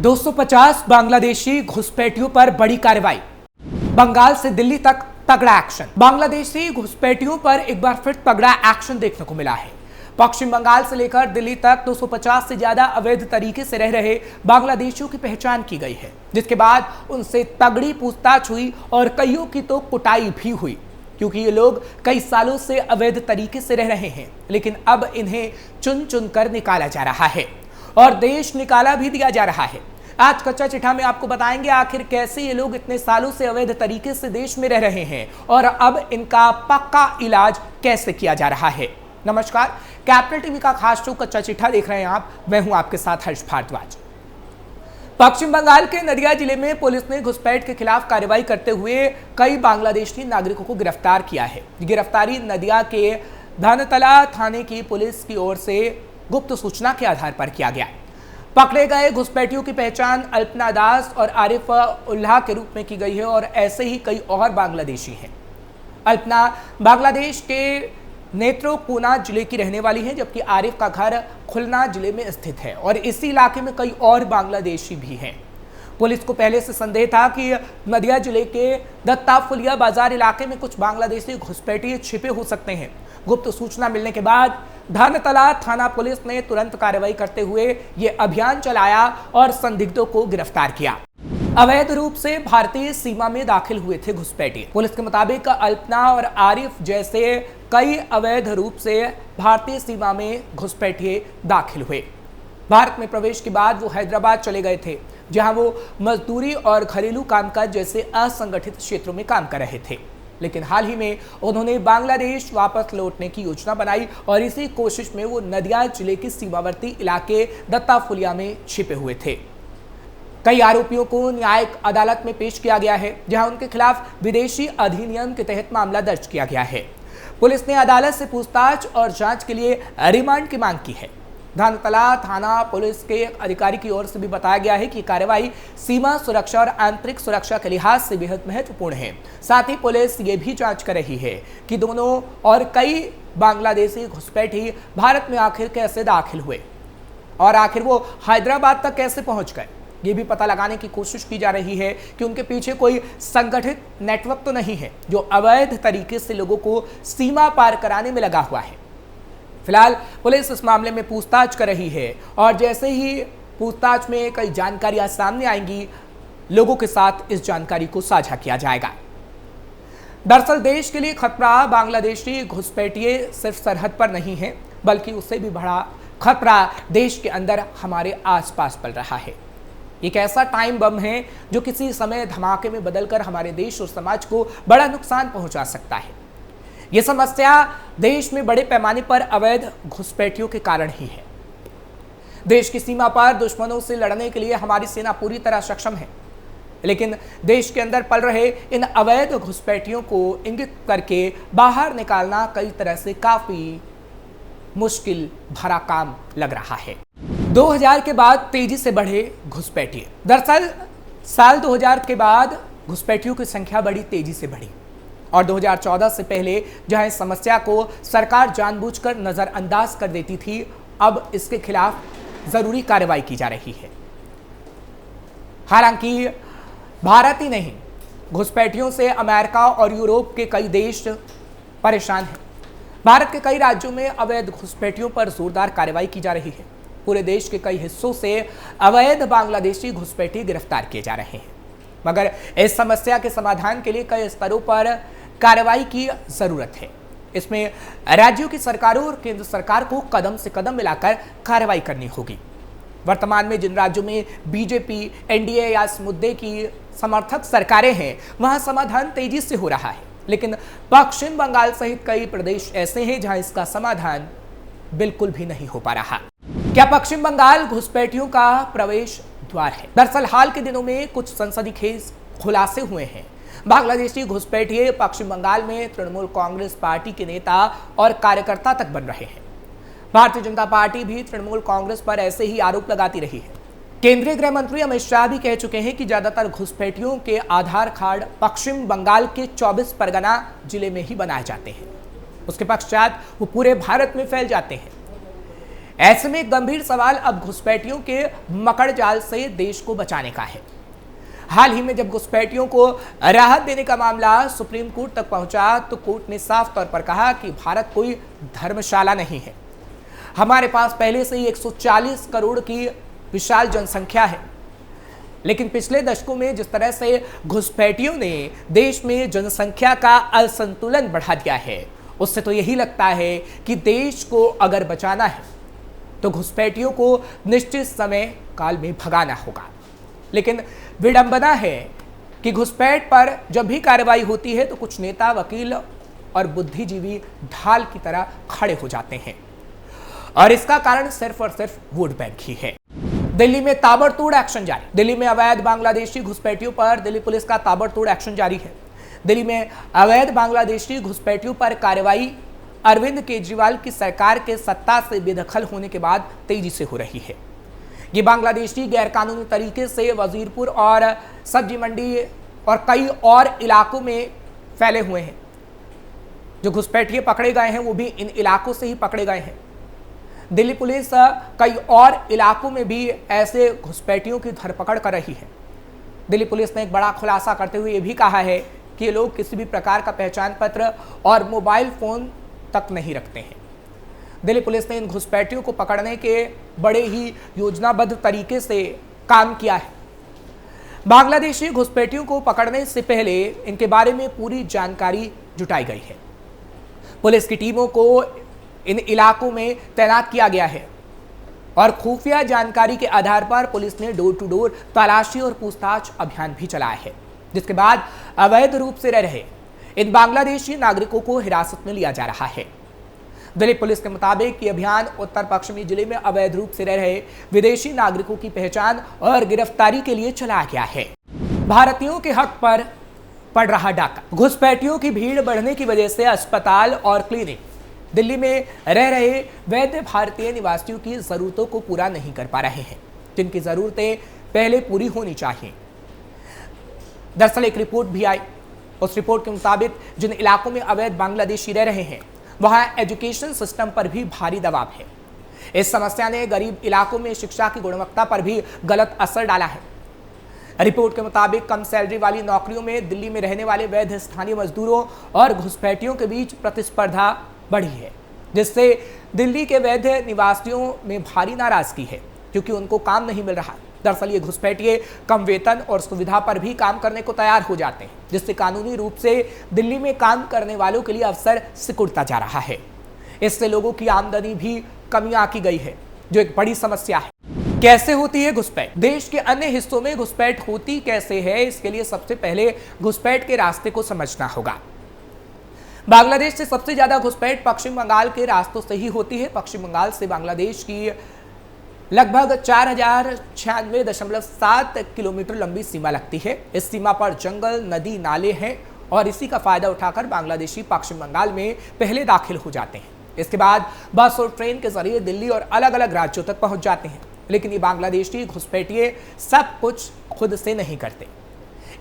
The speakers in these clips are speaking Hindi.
250 बांग्लादेशी घुसपैठियों पर बड़ी कार्रवाई। बंगाल से दिल्ली तक तगड़ा एक्शन। बांग्लादेशी घुसपैठियों पर एक बार फिर तगड़ा एक्शन देखने को मिला है। पश्चिम बंगाल से लेकर दिल्ली तक 250 से ज्यादा अवैध तरीके से रह रहे बांग्लादेशियों की पहचान की गई है, जिसके बाद उनसे तगड़ी पूछताछ हुई और कईयों की तो कुटाई भी हुई, क्योंकि ये लोग कई सालों से अवैध तरीके से रह रहे हैं। लेकिन अब इन्हें चुन चुन कर निकाला जा रहा है और देश निकाला भी दिया जा रहा है। आज कच्चा चिट्ठा में आपको बताएंगे आखिर कैसे ये लोग इतने सालों से अवैध तरीके से देश में रह रहे हैं और अब इनका पक्का इलाज कैसे किया जा रहा है। नमस्कार, कैपिटल टीवी का खास शो कच्चा चिट्ठा देख रहे हैं आप। मैं हूं आपके साथ हर्ष भारद्वाज। पश्चिम बंगाल के नदिया जिले में पुलिस ने घुसपैठ के खिलाफ कार्रवाई करते हुए कई बांग्लादेशी नागरिकों को गिरफ्तार किया है। गिरफ्तारी नदिया के धनतला थाने की पुलिस की ओर से गुप्त सूचना के आधार पर किया गया। पकड़े गए घुसपैठियों की पहचान अल्पना दास और आरिफ उल्लाह के रूप में की गई है और ऐसे ही कई और बांग्लादेशी हैं। अल्पना बांग्लादेश के नेत्रोकोना जिले की रहने वाली है, जबकि आरिफ का घर खुलना जिले में स्थित है और इसी इलाके में कई और बांग्लादेशी भी हैं। पुलिस को पहले से संदेह था कि नदिया जिले के दत्ताफुलिया बाजार इलाके में कुछ बांग्लादेशी घुसपैठिए छिपे हो सकते हैं। गुप्त सूचना मिलने के बाद धनतला थाना पुलिस ने तुरंत कार्रवाई करते हुए ये अभियान चलाया और संदिग्धों को गिरफ्तार किया। अवैध रूप से भारतीय सीमा में दाखिल हुए थे घुसपैठिए। पुलिस के मुताबिक अल्पना और आरिफ जैसे कई अवैध रूप से भारतीय सीमा में घुसपैठिए दाखिल हुए। भारत में प्रवेश के बाद वो हैदराबाद चले गए थे, जहां वो मजदूरी और घरेलू कामकाज जैसे असंगठित क्षेत्रों में काम कर रहे थे। लेकिन हाल ही में उन्होंने बांग्लादेश वापस लौटने की योजना बनाई और इसी कोशिश में वो नदिया जिले के सीमावर्ती इलाके दत्ताफुलिया में छिपे हुए थे। कई आरोपियों को न्यायिक अदालत में पेश किया गया है, जहां उनके खिलाफ विदेशी अधिनियम के तहत मामला दर्ज किया गया है। पुलिस ने अदालत से पूछताछ और जांच के लिए रिमांड की मांग की है। धनतला थाना पुलिस के अधिकारी की ओर से भी बताया गया है कि कार्रवाई सीमा सुरक्षा और आंतरिक सुरक्षा के लिहाज से बेहद महत्वपूर्ण है। साथ ही पुलिस ये भी जांच कर रही है कि दोनों और कई बांग्लादेशी घुसपैठी भारत में आखिर कैसे दाखिल हुए और आखिर वो हैदराबाद तक कैसे पहुंच गए। ये भी पता लगाने की कोशिश की जा रही है कि उनके पीछे कोई संगठित नेटवर्क तो नहीं है जो अवैध तरीके से लोगों को सीमा पार कराने में लगा हुआ है। फिलहाल पुलिस इस मामले में पूछताछ कर रही है और जैसे ही पूछताछ में कई जानकारियां सामने आएंगी, लोगों के साथ इस जानकारी को साझा किया जाएगा। दरअसल देश के लिए खतरा बांग्लादेशी घुसपैठिए सिर्फ सरहद पर नहीं है, बल्कि उससे भी बड़ा खतरा देश के अंदर हमारे आसपास पल रहा है। एक ऐसा टाइम बम है जो किसी समय धमाके में बदलकर हमारे देश और समाज को बड़ा नुकसान पहुंचा सकता है। यह समस्या देश में बड़े पैमाने पर अवैध घुसपैठियों के कारण ही है। देश की सीमा पर दुश्मनों से लड़ने के लिए हमारी सेना पूरी तरह सक्षम है, लेकिन देश के अंदर पल रहे इन अवैध घुसपैठियों को इंगित करके बाहर निकालना कई तरह से काफी मुश्किल भरा काम लग रहा है। 2000 के बाद तेजी से बढ़े घुसपैठिए। दरअसल साल 2000 के बाद घुसपैठियों की संख्या बड़ी तेजी से बढ़ी और 2014 से पहले जहां इस समस्या को सरकार जानबूझकर नजरअंदाज कर देती थी, अब इसके खिलाफ जरूरी कार्रवाई की जा रही है। हालांकि भारत ही नहीं, घुसपैठियों से अमेरिका और यूरोप के कई देश परेशान हैं। भारत के कई राज्यों में अवैध घुसपैठियों पर जोरदार कार्रवाई की जा रही है। पूरे देश के कई हिस्सों से अवैध बांग्लादेशी घुसपैठी गिरफ्तार किए जा रहे हैं, मगर इस समस्या के समाधान के लिए कई स्तरों पर कार्रवाई की जरूरत है। इसमें राज्यों की सरकारों और केंद्र सरकार को कदम से कदम मिलाकर कार्रवाई करनी होगी। वर्तमान में जिन राज्यों में बीजेपी, एनडीए या इस मुद्दे की समर्थक सरकारें हैं, वहां समाधान तेजी से हो रहा है, लेकिन पश्चिम बंगाल सहित कई प्रदेश ऐसे हैं जहां इसका समाधान बिल्कुल भी नहीं हो पा रहा। क्या पश्चिम बंगाल घुसपैठियों का प्रवेश द्वार है? दरअसल हाल के दिनों में कुछ संसदीय खेज खुलासे हुए हैं। बांग्लादेशी घुसपैठिए पश्चिम बंगाल में तृणमूल कांग्रेस पार्टी के नेता और कार्यकर्ता तक बन रहे हैं। भारतीय जनता पार्टी भी तृणमूल कांग्रेस पर ऐसे ही आरोप लगाती रही है। केंद्रीय गृह मंत्री अमित शाह भी कह चुके हैं कि ज्यादातर घुसपैठियों के आधार कार्ड पश्चिम बंगाल के 24 परगना जिले में ही बनाए जाते हैं। उसके पश्चात वो पूरे भारत में फैल जाते हैं। ऐसे में गंभीर सवाल अब घुसपैठियों के मकड़ जाल से देश को बचाने का है। हाल ही में जब घुसपैठियों को राहत देने का मामला सुप्रीम कोर्ट तक पहुंचा तो कोर्ट ने साफ तौर पर कहा कि भारत कोई धर्मशाला नहीं है। हमारे पास पहले से ही 140 करोड़ की विशाल जनसंख्या है, लेकिन पिछले दशकों में जिस तरह से घुसपैठियों ने देश में जनसंख्या का असंतुलन बढ़ा दिया है, उससे तो यही लगता है कि देश को अगर बचाना है तो घुसपैठियों को निश्चित समय काल में भगाना होगा। लेकिन विडंबना है कि घुसपैठ पर जब भी कार्रवाई होती है तो कुछ नेता, वकील और बुद्धिजीवी ढाल की तरह खड़े हो जाते हैं, और इसका कारण सिर्फ और सिर्फ वोट बैंक ही है। दिल्ली में ताबड़तोड़ एक्शन जारी। दिल्ली में अवैध बांग्लादेशी घुसपैठियों पर दिल्ली पुलिस का ताबड़तोड़ एक्शन जारी है। दिल्ली में अवैध बांग्लादेशी घुसपैठियों पर कार्रवाई अरविंद केजरीवाल की सरकार के सत्ता से बेदखल होने के बाद तेजी से हो रही है। ये बांग्लादेशी गैरकानूनी तरीके से वजीरपुर और सब्जी मंडी और कई और इलाकों में फैले हुए हैं। जो घुसपैठिए पकड़े गए हैं वो भी इन इलाकों से ही पकड़े गए हैं। दिल्ली पुलिस कई और इलाकों में भी ऐसे घुसपैठियों की धरपकड़ कर रही है। दिल्ली पुलिस ने एक बड़ा खुलासा करते हुए ये भी कहा है कि ये लोग किसी भी प्रकार का पहचान पत्र और मोबाइल फोन तक नहीं रखते हैं। दिल्ली पुलिस ने इन घुसपैठियों को पकड़ने के बड़े ही योजनाबद्ध तरीके से काम किया है। बांग्लादेशी घुसपैठियों को पकड़ने से पहले इनके बारे में पूरी जानकारी जुटाई गई है। पुलिस की टीमों को इन इलाकों में तैनात किया गया है और खुफिया जानकारी के आधार पर पुलिस ने डोर टू डोर तलाशी और पूछताछ अभियान भी चलाया है, जिसके बाद अवैध रूप से रह रहे इन बांग्लादेशी नागरिकों को हिरासत में लिया जा रहा है। दिल्ली पुलिस के मुताबिक ये अभियान उत्तर पश्चिमी जिले में अवैध रूप से रह रहे विदेशी नागरिकों की पहचान और गिरफ्तारी के लिए चलाया गया है। भारतीयों के हक पर पड़ रहा डाका। घुसपैठियों की भीड़ बढ़ने की वजह से अस्पताल और क्लिनिक दिल्ली में रह रहे वैध भारतीय निवासियों की जरूरतों को पूरा नहीं कर पा रहे हैं, जिनकी जरूरतें पहले पूरी होनी चाहिए। दरअसल एक रिपोर्ट भी आई। उस रिपोर्ट के मुताबिक जिन इलाकों में अवैध बांग्लादेशी रह रहे हैं वहां एजुकेशन सिस्टम पर भी भारी दबाव है। इस समस्या ने गरीब इलाकों में शिक्षा की गुणवत्ता पर भी गलत असर डाला है। रिपोर्ट के मुताबिक कम सैलरी वाली नौकरियों में दिल्ली में रहने वाले वैध स्थानीय मजदूरों और घुसपैठियों के बीच प्रतिस्पर्धा बढ़ी है, जिससे दिल्ली के वैध निवासियों में भारी नाराजगी है, क्योंकि उनको काम नहीं मिल रहा। दरअसल ये घुसपैठिए कम वेतन और सुविधा पर भी काम करने को तैयार हो जाते हैं, जिससे कानूनी रूप से दिल्ली में काम करने वालों के लिए अवसर सिकुड़ता जा रहा है। इससे लोगों की आमदनी भी कमी आंकी गई है, जो एक बड़ी समस्या है। कैसे होती है घुसपैठ? देश के अन्य हिस्सों में घुसपैठ होती कैसे है, इसके लिए सबसे पहले घुसपैठ के रास्ते को समझना होगा। बांग्लादेश से सबसे ज्यादा घुसपैठ पश्चिम बंगाल के रास्तों से ही होती है। पश्चिम बंगाल से बांग्लादेश की लगभग 4096.7 किलोमीटर लंबी सीमा लगती है। इस सीमा पर जंगल, नदी, नाले हैं और इसी का फायदा उठाकर बांग्लादेशी पश्चिम बंगाल में पहले दाखिल हो जाते हैं। इसके बाद बस और ट्रेन के जरिए दिल्ली और अलग अलग राज्यों तक पहुंच जाते हैं। लेकिन ये बांग्लादेशी घुसपैठिए सब कुछ खुद से नहीं करते।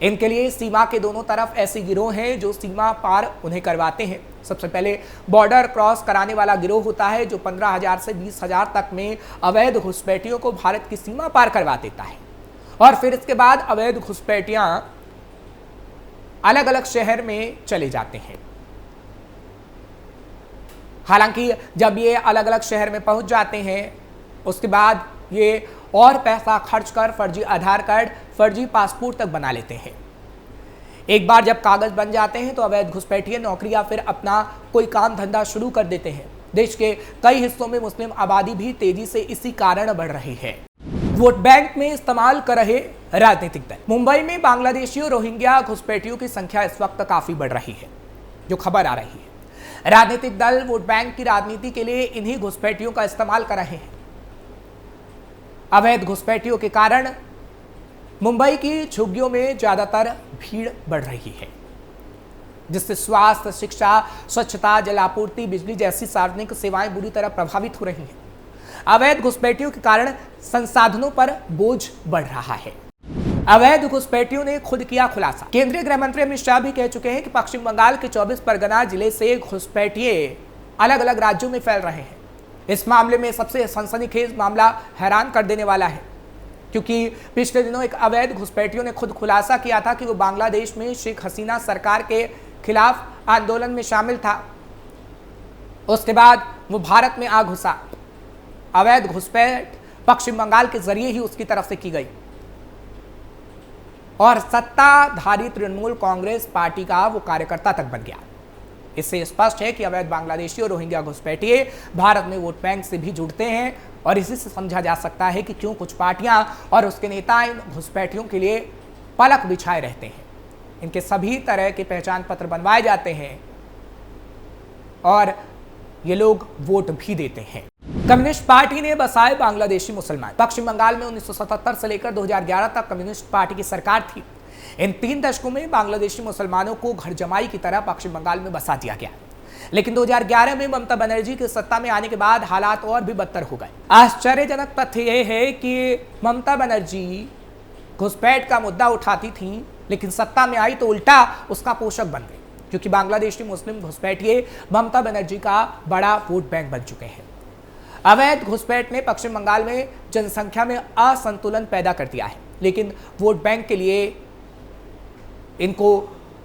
इनके लिए सीमा के दोनों तरफ ऐसे गिरोह हैं जो सीमा पार उन्हें करवाते हैं। सबसे पहले बॉर्डर क्रॉस कराने वाला गिरोह होता है, जो 15,000 से 20,000 तक में अवैध घुसपैठियों को भारत की सीमा पार करवा देता है। और फिर इसके बाद अवैध घुसपैठियां अलग अलग शहर में चले जाते हैं। हालांकि जब ये अलग अलग शहर में पहुंच जाते हैं, उसके बाद ये और पैसा खर्च कर फर्जी आधार कार्ड, फर्जी पासपोर्ट तक बना लेते हैं। एक बार जब कागज बन जाते हैं तो अवैध घुसपैठिए नौकरी या फिर अपना कोई काम धंधा शुरू कर देते हैं। देश के कई हिस्सों में मुस्लिम आबादी भी तेजी से इसी कारण बढ़ रही है। वोट बैंक में इस्तेमाल कर रहे राजनीतिक दल। मुंबई में बांग्लादेशी और रोहिंग्या घुसपैठियों की संख्या इस वक्त काफी बढ़ रही है, जो खबर आ रही है। राजनीतिक दल वोट बैंक की राजनीति के लिए इन्हीं घुसपैठियों का इस्तेमाल कर रहे हैं। अवैध घुसपैठियों के कारण मुंबई की झुग्गियों में ज्यादातर भीड़ बढ़ रही है, जिससे स्वास्थ्य, शिक्षा, स्वच्छता, जल आपूर्ति, बिजली जैसी सार्वजनिक सेवाएं बुरी तरह प्रभावित हो रही हैं। अवैध घुसपैठियों के कारण संसाधनों पर बोझ बढ़ रहा है। अवैध घुसपैठियों ने खुद किया खुलासा। केंद्रीय गृह मंत्री अमित शाह भी कह चुके हैं कि पश्चिम बंगाल के 24 परगना जिले से घुसपैठिए अलग अलग राज्यों में फैल रहे हैं। इस मामले में सबसे सनसनीखेज मामला हैरान कर देने वाला है, क्योंकि पिछले दिनों एक अवैध घुसपैठियों ने खुद खुलासा किया था कि वो बांग्लादेश में शेख हसीना सरकार के खिलाफ आंदोलन में शामिल था। उसके बाद वो भारत में आ घुसा। अवैध घुसपैठ पश्चिम बंगाल के जरिए ही उसकी तरफ से की गई और सत्ताधारी तृणमूल कांग्रेस पार्टी का वो कार्यकर्ता तक बन गया। इससे स्पष्ट है कि अवैध बांग्लादेशी और रोहिंग्या घुसपैठिए भारत में वोट बैंक से भी जुड़ते हैं और इसी से समझा जा सकता है कि क्यों कुछ पार्टियां और उसके नेता इन घुसपैठियों के लिए पलक बिछाए रहते हैं। इनके सभी तरह के पहचान पत्र बनवाए जाते हैं और ये लोग वोट भी देते हैं। कम्युनिस्ट पार्टी ने बसाए बांग्लादेशी मुसलमान। पश्चिम बंगाल में 1977 से लेकर 2011 तक कम्युनिस्ट पार्टी की सरकार थी। इन 3 दशकों में बांग्लादेशी मुसलमानों को घर जमाई की तरह पश्चिम बंगाल में बसा दिया गया, लेकिन 2011 में ममता बनर्जी के सत्ता में आने के बाद हालात और भी बदतर हो गए। आश्चर्यजनक तथ्य यह है कि ममता बनर्जी घुसपैठ का मुद्दा उठाती थी, लेकिन सत्ता में आई तो उल्टा उसका पोषक बन गई, क्योंकि बांग्लादेशी मुस्लिम घुसपैठिए ममता बनर्जी का बड़ा वोट बैंक बन चुके हैं। अवैध घुसपैठ ने पश्चिम बंगाल में जनसंख्या में असंतुलन पैदा कर दिया है, लेकिन वोट बैंक के लिए इनको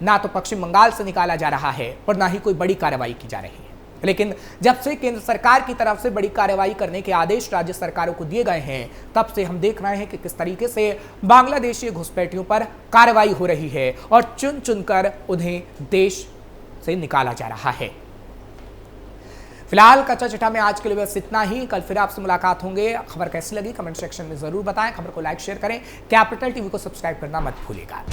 ना तो पश्चिम बंगाल से निकाला जा रहा है और ना ही कोई बड़ी कार्रवाई की जा रही है। लेकिन जब से केंद्र सरकार की तरफ से बड़ी कार्रवाई करने के आदेश राज्य सरकारों को दिए गए हैं, तब से हम देख रहे हैं कि किस तरीके से बांग्लादेशी घुसपैठियों पर कार्रवाई हो रही है और चुन चुनकर उन्हें देश से निकाला जा रहा है। फिलहाल कच्चा चिट्ठा में आज के लिए बस इतना ही। कल फिर आपसे मुलाकात होंगे। खबर कैसी लगी कमेंट सेक्शन में जरूर बताएं। खबर को लाइक शेयर करें। कैपिटल टीवी को सब्सक्राइब करना मत भूलिएगा।